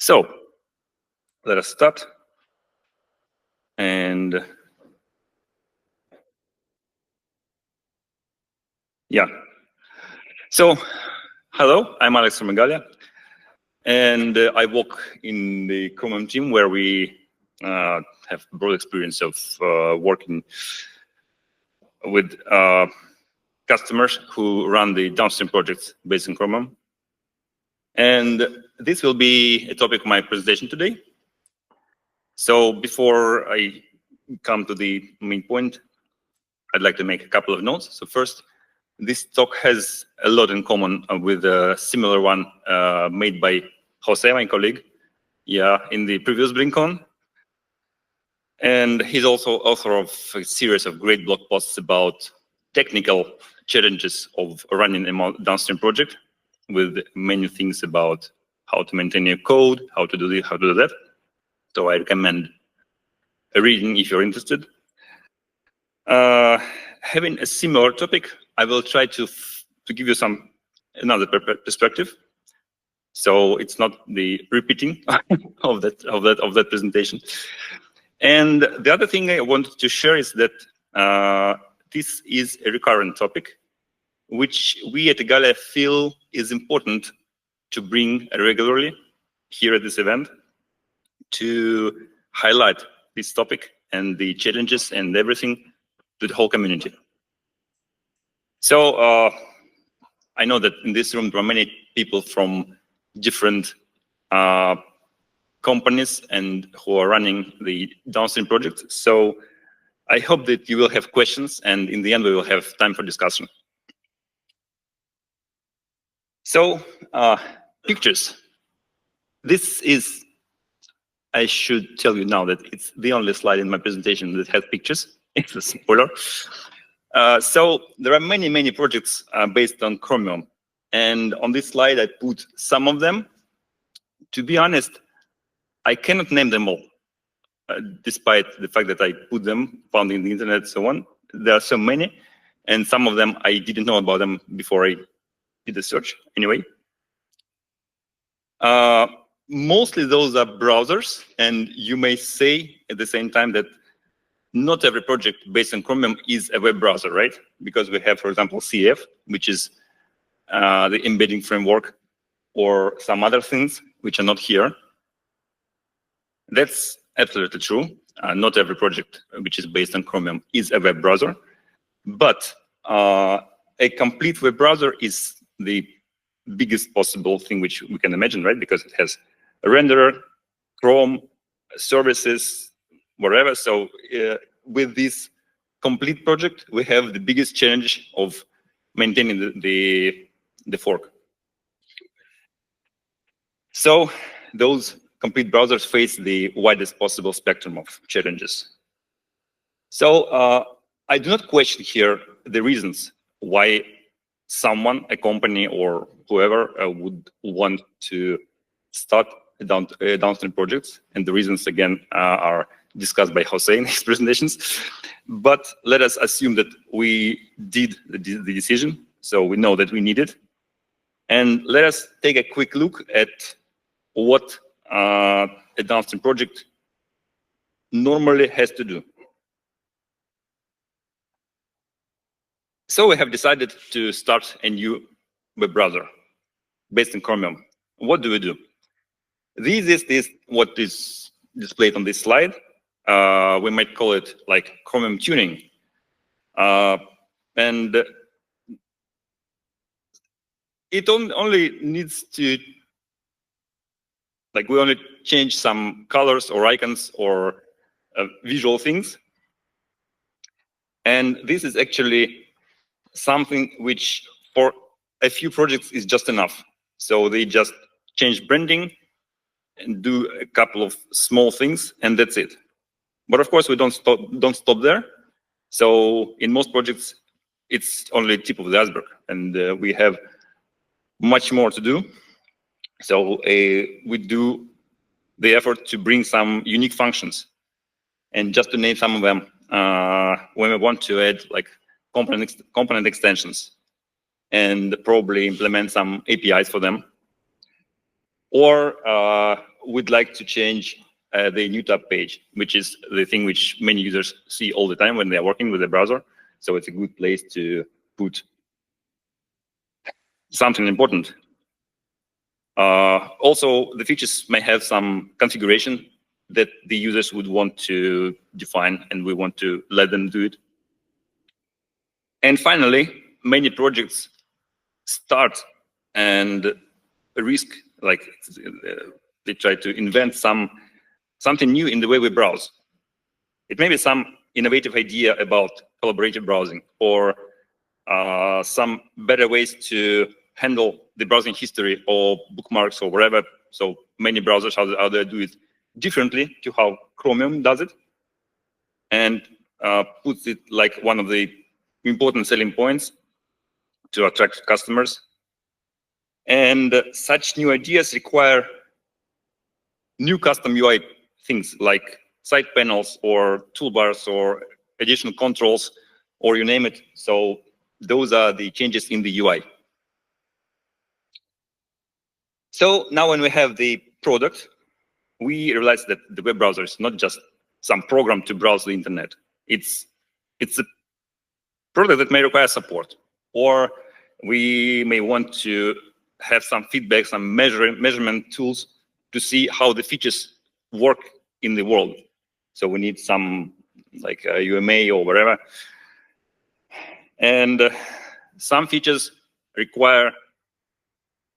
So let us start. And yeah. So hello, I'm Alex from Igalia. And I work in the Chromium team where we have broad experience of working with customers who run the downstream projects based in Chromium. And this will be a topic of my presentation today. So before I come to the main point, I'd like to make a couple of notes. So first, this talk has a lot in common with a similar one made by Jose, my colleague, in the previous BlinkOn. And he's also author of a series of great blog posts about technical challenges of running a downstream project, with many things about how to maintain your code, how to do this, how to do that. So I recommend a reading if you're interested. Having a similar topic, I will try to give you another perspective. So it's not the repeating of that presentation. And the other thing I wanted to share is that this is a recurrent topic, which we at Igalia feel is important to bring regularly here at this event to highlight this topic and the challenges and everything to the whole community. So I know that in this room there are many people from different companies and who are running the downstream projects. So I hope that you will have questions, and in the end we will have time for discussion. So pictures. This is, I should tell you now that it's the only slide in my presentation that has pictures. It's a spoiler. So there are many projects based on Chromium. And on this slide, I put some of them. To be honest, I cannot name them all, despite the fact that I put them, found in the internet, and so on. There are so many, and some of them I didn't know about them before I did the search. Anyway, mostly those are browsers, and you may say at the same time that not every project based on Chromium is a web browser, right? Because we have, for example, CF, which is the embedding framework, or some other things which are not here. That's absolutely true. Not every project which is based on Chromium is a web browser, but a complete web browser is the biggest possible thing which we can imagine, right? Because it has a renderer, Chrome, services, whatever. So with this complete project, we have the biggest challenge of maintaining the fork. So those complete browsers face the widest possible spectrum of challenges. So I do not question here the reasons why someone, a company or whoever would want to start downstream projects. And the reasons, again, are discussed by Jose in his presentations. But let us assume that we did the decision, so we know that we need it. And let us take a quick look at what a downstream project normally has to do. So we have decided to start a new web browser based on Chromium. What do we do? This is what is displayed on this slide. We might call it like Chromium tuning. And it only needs to, we only change some colors or icons or visual things. And this is actually something which for a few projects is just enough. So they just change branding and do a couple of small things, and that's it. But of course, we don't stop there. So in most projects, it's only the tip of the iceberg, and we have much more to do. So we do the effort to bring some unique functions. And just to name some of them, when we want to add component extensions and probably implement some APIs for them. Or we'd like to change the new tab page, which is the thing which many users see all the time when they are working with the browser. So it's a good place to put something important. Also, the features may have some configuration that the users would want to define, and we want to let them do it. And finally, many projects start and risk, like they try to invent something new in the way we browse. It may be some innovative idea about collaborative browsing, or some better ways to handle the browsing history or bookmarks or whatever. So many browsers out there do it differently to how Chromium does it, and puts it like one of the important selling points to attract customers. And such new ideas require new custom UI things like side panels or toolbars or additional controls, or you name it. So those are the changes in the UI. So now when we have the product, we realize that the web browser is not just some program to browse the internet. It's a product that may require support, or we may want to have some feedback, some measurement tools to see how the features work in the world. So we need some like UMA or whatever. And some features require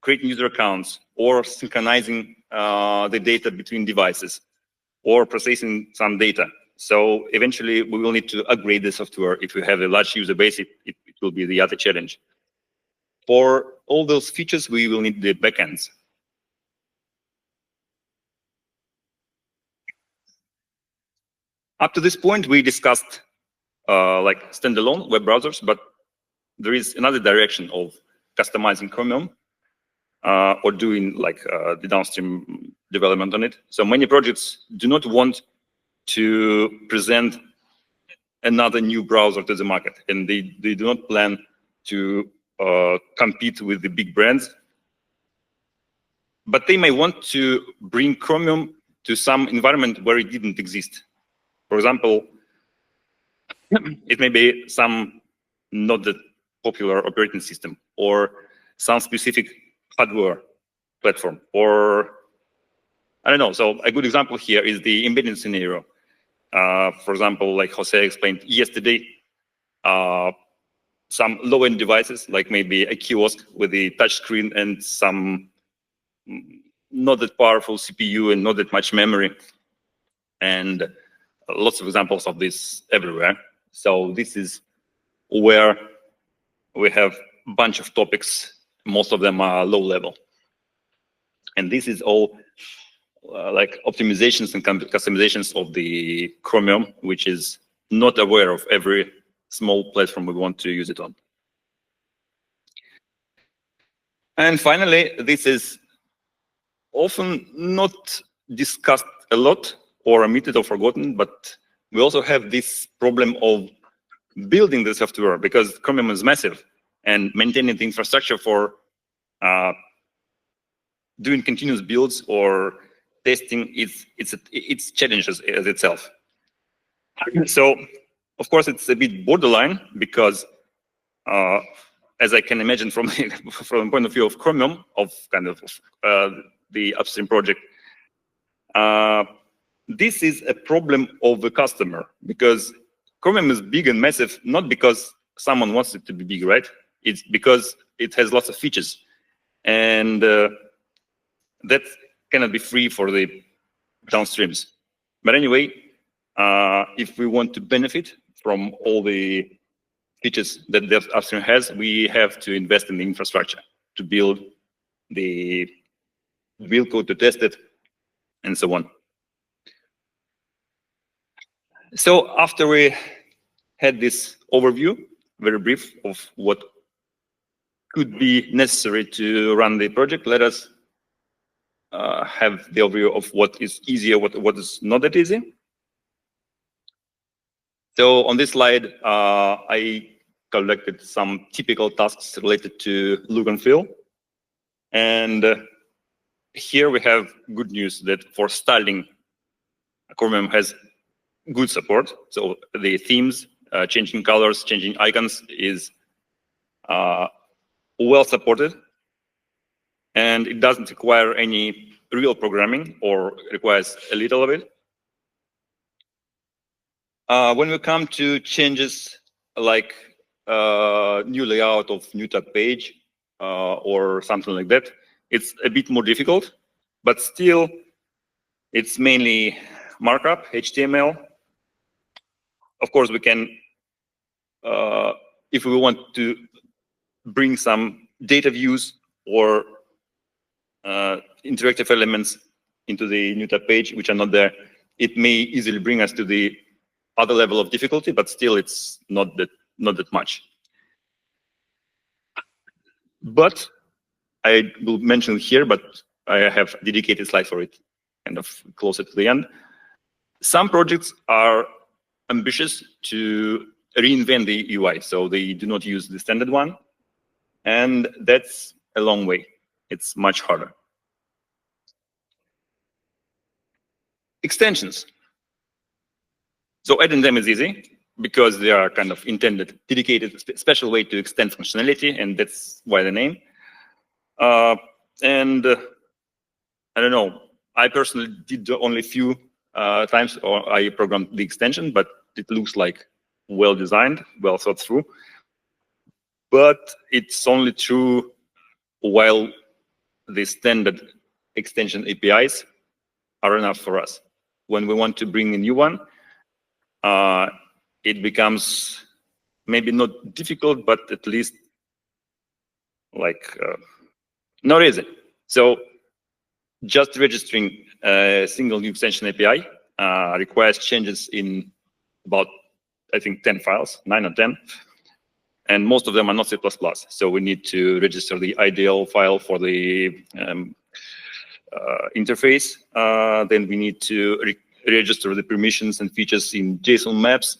creating user accounts, or synchronizing the data between devices, or processing some data. So eventually we will need to upgrade the software. If we have a large user base, it will be the other challenge. For all those features, we will need the backends. Up to this point, we discussed like standalone web browsers, but there is another direction of customizing Chromium, or doing like the downstream development on it. So many projects do not want to present another new browser to the market, and they do not plan to compete with the big brands. But they may want to bring Chromium to some environment where it didn't exist. For example, it may be some not that popular operating system, or some specific hardware platform, or I don't know. So a good example here is the embedded scenario. For example, like Jose explained yesterday, some low-end devices, like maybe a kiosk with a touch screen and some not that powerful CPU and not that much memory, and lots of examples of this everywhere. So this is where we have a bunch of topics. Most of them are low level. And this is all like optimizations and customizations of the Chromium, which is not aware of every small platform we want to use it on. And finally, this is often not discussed a lot, or omitted or forgotten, but we also have this problem of building the software, because Chromium is massive, and maintaining the infrastructure for doing continuous builds or testing, it's challenges as itself. So, of course, it's a bit borderline, because as I can imagine from the point of view of Chromium, of kind of the upstream project, this is a problem of the customer, because Chromium is big and massive, not because someone wants it to be big, right? It's because it has lots of features, and that cannot be free for the downstreams. But anyway, if we want to benefit from all the features that the upstream has, we have to invest in the infrastructure to build the build code, to test it, and so on. So after we had this overview, very brief, of what could be necessary to run the project, let us have the overview of what is easier, what is not that easy. So on this slide, I collected some typical tasks related to look and feel. And here we have good news that for styling, Chromium has good support. So the themes, changing colors, changing icons is well supported. And it doesn't require any real programming, or requires a little of it. When we come to changes like new layout of new tab page or something like that, it's a bit more difficult, but still it's mainly markup, HTML. Of course, we can, if we want to bring some data views or interactive elements into the new tab page, which are not there, it may easily bring us to the other level of difficulty, but still it's not that much. But I will mention here, but I have a dedicated slide for it, kind of closer to the end. Some projects are ambitious to reinvent the UI, so they do not use the standard one, and that's a long way. It's much harder. Extensions. So adding them is easy because they are kind of intended, dedicated, special way to extend functionality, and that's why the name. I don't know, I personally did only a few times, or I programmed the extension, but it looks like well designed, well thought through. But it's only true while the standard extension APIs are enough for us. When we want to bring a new one, it becomes maybe not difficult, but at least like not easy. So just registering a single new extension API requires changes in about, I think, 10 files, 9 or 10. And most of them are not C++. So we need to register the IDL file for the interface. Then we need to register the permissions and features in JSON maps.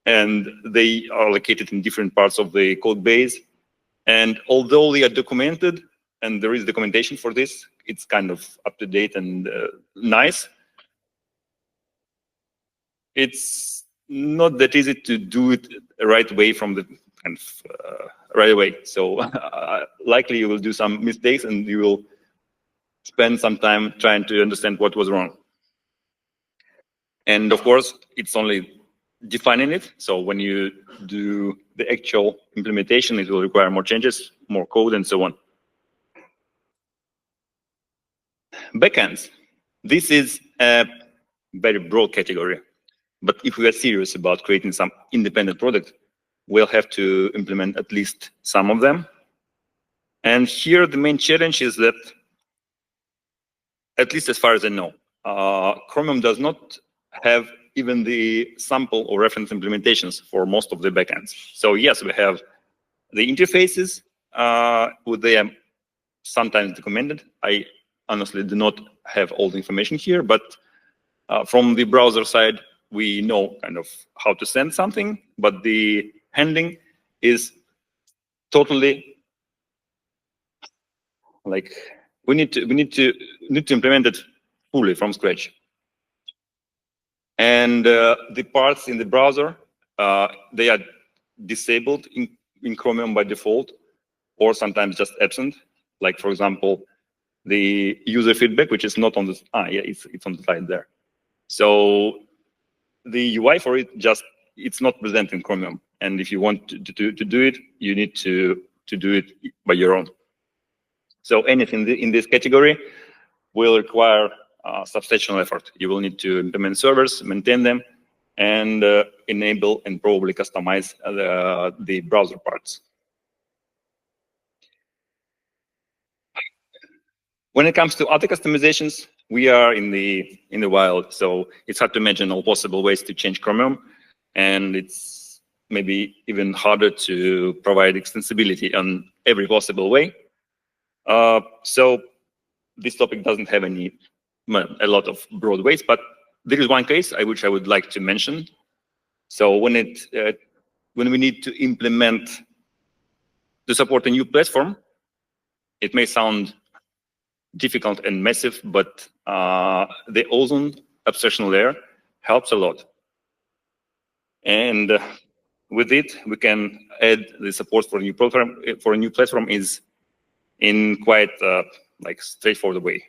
And they are located in different parts of the code base. And although they are documented, and there is documentation for this, it's kind of up to date and nice. It's not that easy to do it the right way from the kind of right away. So likely you will do some mistakes and you will spend some time trying to understand what was wrong. And of course, it's only defining it. So when you do the actual implementation, it will require more changes, more code, and so on. Backends. This is a very broad category. But if we are serious about creating some independent product, we'll have to implement at least some of them. And here, the main challenge is that, at least as far as I know, Chromium does not have even the sample or reference implementations for most of the backends. So yes, we have the interfaces, they are sometimes documented. I honestly do not have all the information here, but from the browser side, we know kind of how to send something, but the handling is totally like we need to implement it fully from scratch. And the parts in the browser, they are disabled in Chromium by default, or sometimes just absent. Like for example, the user feedback, which is not on the it's on the side there. So the UI for it it's not present in Chromium. And if you want to do it, you need to do it by your own. So anything in this category will require substantial effort. You will need to implement servers, maintain them, and enable and probably customize the browser parts. When it comes to other customizations, we are in the wild, so it's hard to imagine all possible ways to change Chromium, and it's maybe even harder to provide extensibility on every possible way. So this topic doesn't have a lot of broad ways, but there is one case which I would like to mention. So when we need to implement to support a new platform, it may sound difficult and massive, but the ozone abstraction layer helps a lot. And with it, we can add the support for a new platform is in quite like straightforward way.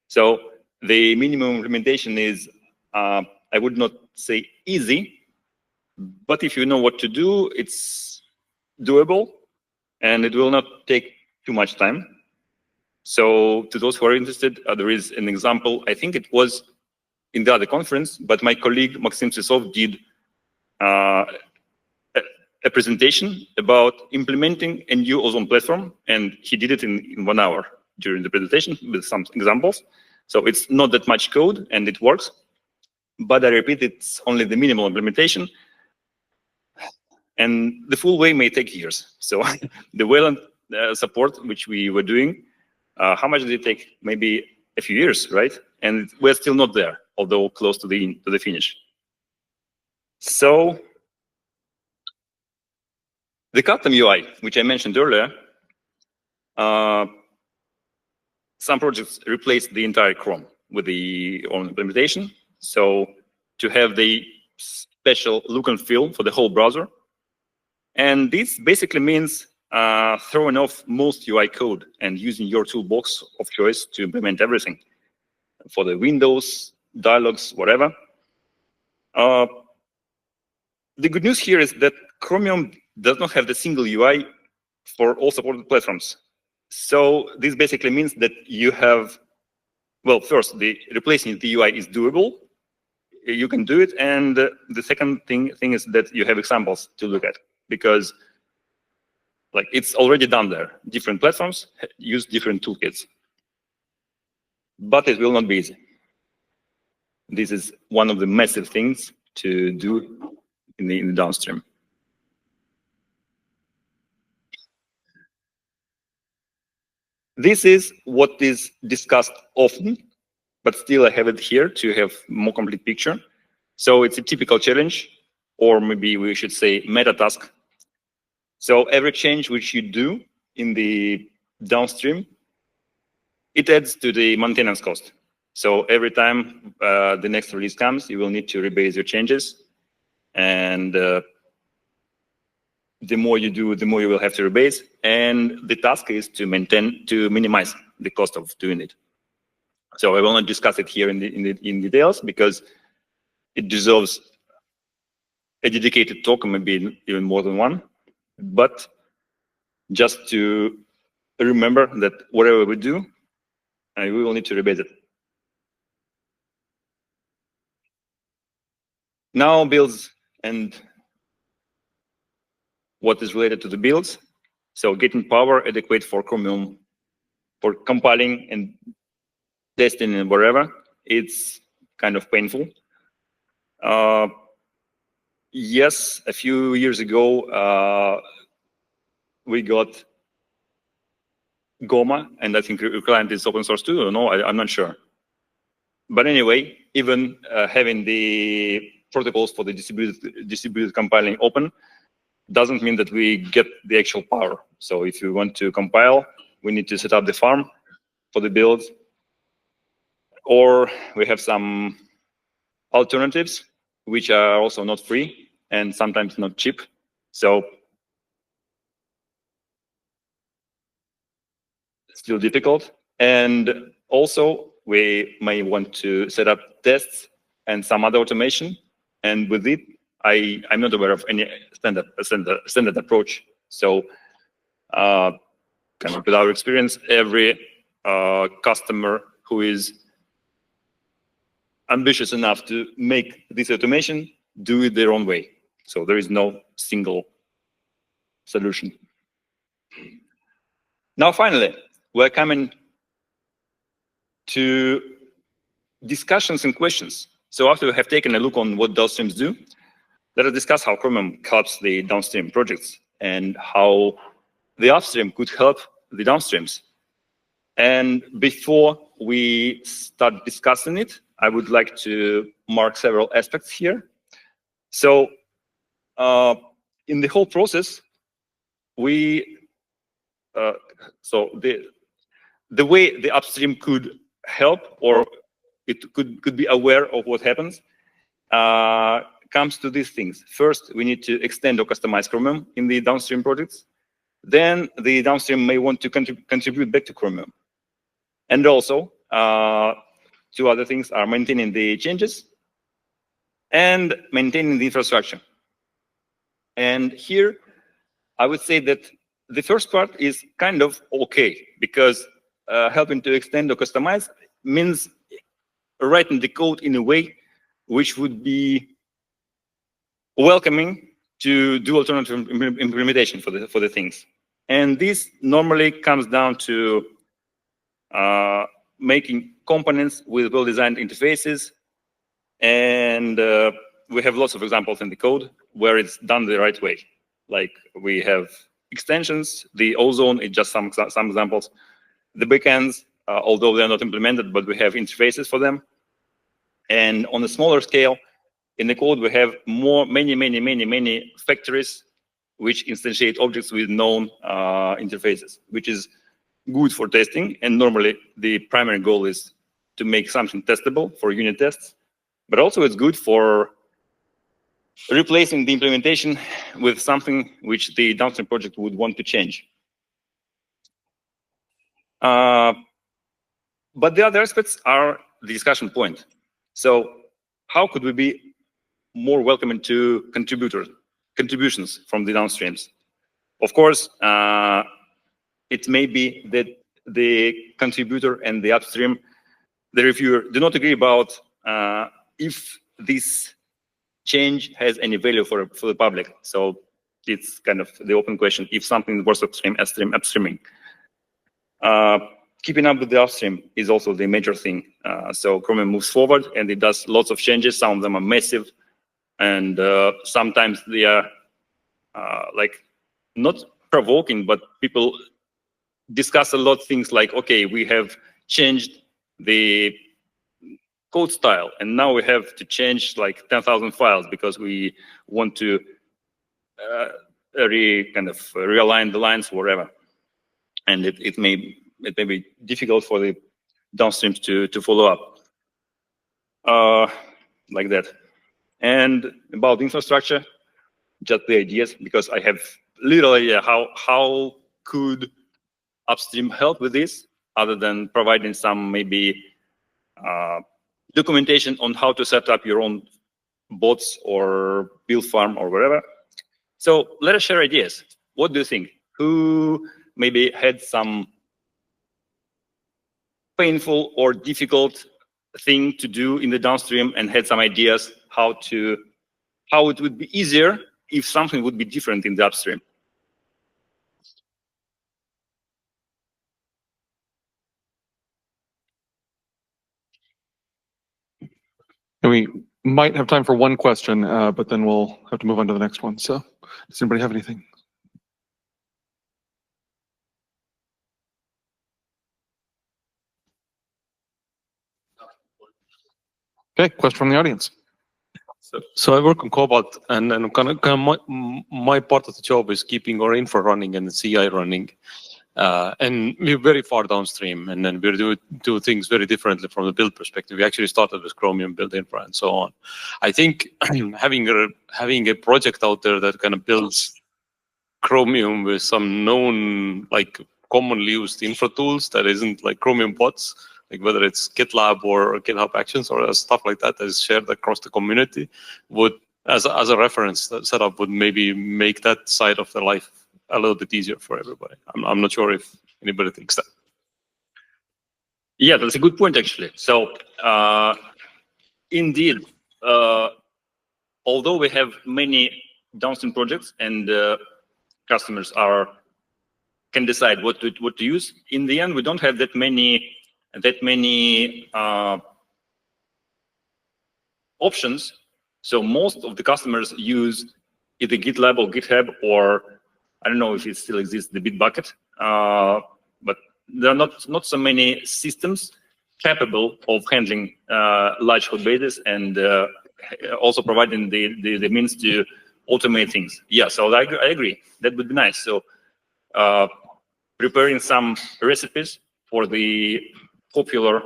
So the minimum implementation is, I would not say easy, but if you know what to do, it's doable, and it will not take too much time. So to those who are interested, there is an example. I think it was in the other conference, but my colleague Maxim Tsesov did a presentation about implementing a new ozone platform, and he did it in 1 hour during the presentation with some examples. So it's not that much code, and it works. But I repeat, it's only the minimal implementation, and the full way may take years. So the Wayland support, which we were doing, how much did it take? Maybe a few years, right? And we're still not there, although close to the finish. So the custom UI, which I mentioned earlier, some projects replace the entire Chrome with the own implementation. So to have the special look and feel for the whole browser. And this basically means throwing off most UI code and using your toolbox of choice to implement everything for the windows, dialogues, whatever. The good news here is that Chromium does not have the single UI for all supported platforms. So this basically means that you have, well, first, the replacing the UI is doable. You can do it. And the second thing is that you have examples to look at, because like it's already done there. Different platforms use different toolkits. But it will not be easy. This is one of the massive things to do in the downstream. This is what is discussed often, but still I have it here to have more complete picture. So it's a typical challenge, or maybe we should say meta task. So every change which you do in the downstream, it adds to the maintenance cost. So every time the next release comes, you will need to rebase your changes. And the more you do, the more you will have to rebase. And the task is to minimize the cost of doing it. So I will not discuss it here in details, because it deserves a dedicated talk, maybe even more than one. But just to remember that whatever we do, we will need to rebase it. Now builds and what is related to the builds. So getting power adequate for Chromium, for compiling and testing and wherever, it's kind of painful. Yes, a few years ago, we got Goma, and I think your client is open source too. No, I'm not sure. But anyway, even having the protocols for the distributed compiling open doesn't mean that we get the actual power. So if you want to compile, we need to set up the farm for the builds, or we have some alternatives which are also not free and sometimes not cheap. So still difficult. And also we may want to set up tests and some other automation. And with it, I'm not aware of any standard approach. So kind of with our experience, every customer who is ambitious enough to make this automation do it their own way. So there is no single solution. Now, finally, we're coming to discussions and questions. So after we have taken a look on what downstreams do, let us discuss how Chromium helps the downstream projects and how the upstream could help the downstreams. And before we start discussing it, I would like to mark several aspects here. So in the whole process, the the way the upstream could help, or it could be aware of what happens, comes to these things. First, we need to extend or customize Chromium in the downstream projects. Then the downstream may want to contribute back to Chromium. And also, two other things are maintaining the changes and maintaining the infrastructure. And here, I would say that the first part is kind of okay, because helping to extend or customize means writing the code in a way which would be welcoming to do alternative implementation for the things. And this normally comes down to making components with well-designed interfaces. And we have lots of examples in the code where it's done the right way. Like we have extensions, the ozone is just some examples. The backends, although they're not implemented, but we have interfaces for them. And on a smaller scale, in the code, we have many factories which instantiate objects with known interfaces, which is good for testing. And normally, the primary goal is to make something testable for unit tests. But also, it's good for replacing the implementation with something which the downstream project would want to change. But the other aspects are the discussion point. So how could we be more welcoming to contributions from the downstreams? Of course, it may be that the contributor and the upstream, the reviewer, do not agree about if this change has any value for the public. So it's kind of the open question, if something worth upstreaming. Keeping up with the upstream is also the major thing. So Chromium moves forward and it does lots of changes. Some of them are massive, and sometimes they are like not provoking, but people discuss a lot of things like, okay, we have changed the code style, and now we have to change like 10,000 files because we want to realign the lines, whatever. And it may be difficult for the downstreams to follow up like that. And about infrastructure, just the ideas, because I have little idea how could upstream help with this, other than providing some maybe documentation on how to set up your own bots or build farm or whatever. So let us share ideas. What do you think? Who maybe had some painful or difficult thing to do in the downstream and had some ideas how it would be easier if something would be different in the upstream? And we might have time for one question, but then we'll have to move on to the next one. So does anybody have anything? Okay, question from the audience. So I work on Cobalt, and my part of the job is keeping our infra running and the CI running. And we're very far downstream, and then we do things very differently from the build perspective. We actually started with Chromium, build infra, and so on. I think having a project out there that kind of builds Chromium with some known, like commonly used infra tools that isn't like Chromium bots, like whether it's GitLab or GitHub Actions or stuff like that is shared across the community, would, as a reference setup, would maybe make that side of the life a little bit easier for everybody. I'm not sure if anybody thinks that. Yeah, that's a good point, actually. So indeed, although we have many downstream projects and customers can decide what to use, in the end, we don't have that many options. So most of the customers use either GitLab or GitHub, or I don't know if it still exists, the Bitbucket, but there are not so many systems capable of handling large code bases and also providing the means to automate things. Yeah, so I agree. That would be nice. So preparing some recipes for the popular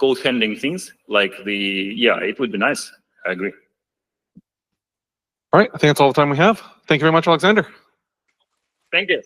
code handling things, like it would be nice. I agree. All right, I think that's all the time we have. Thank you very much, Alexander. Thank you.